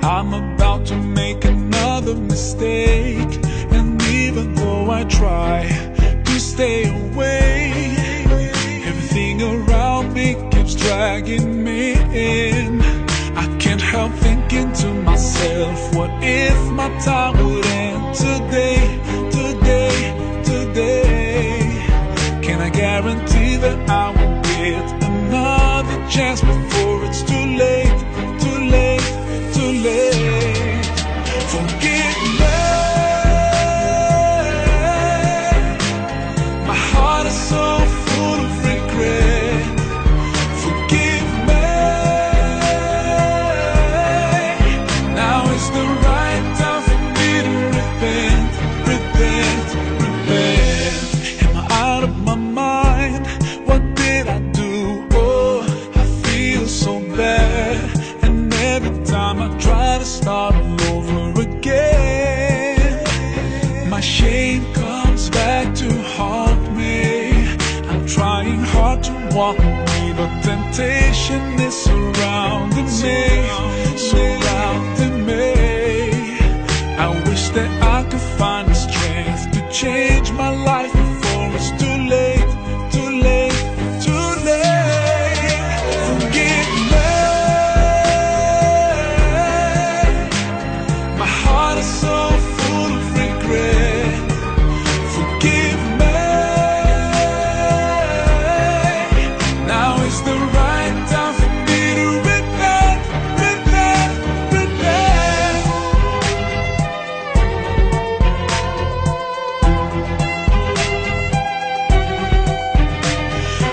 I'm about to make another mistake, and even though I try to stay away, everything around me keeps dragging me in. I can't help thinking to myself, what if my time would end today, today, today? Can I guarantee that I will get another chance before it's too late, too late, too late? Forgive me, my heart is so full of regret. Forgive me, now is the right time for me to repent, repent, repent. Am I out of my mind? What did I do? Oh, I feel so bad, and every time I try to start all over again, my shame comes back to haunt me. I'm trying hard to walk away, but temptation is surrounding me, surrounding me. I wish that I could find the strength to change my life before it's too late, too late, too late. Forgive me, my heart is so full of regret. Forgive me, now is the right time for me to repent, repent, repent.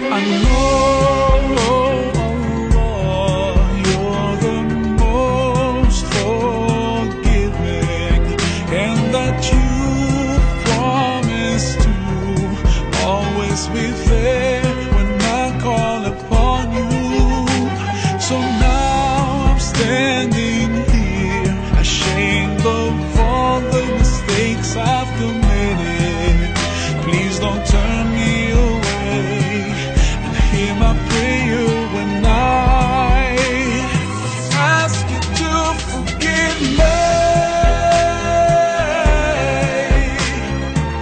I know, you're the most forgiving, and that you promise to always be there when I call upon you. So now I'm standing here, ashamed of all the mistakes I've committed. Please don't turn me away, and hear my prayer when I ask you to forgive me.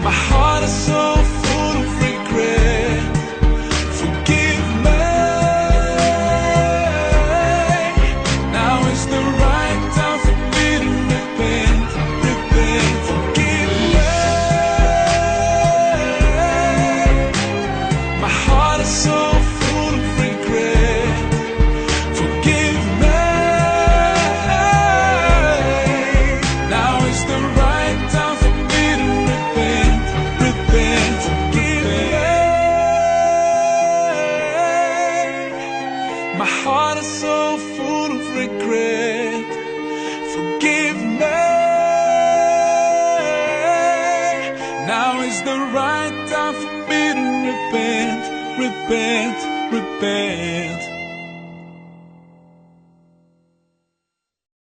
My heart is so full of regret. Forgive me, now is the right time for me to repent, repent. Forgive me, my heart is so full of regret. Forgive me, now is the right time for me to repent, repent. Forgive me, my heart is so full of regret. Forgive me, now is the right time for me to repent, repent, repent.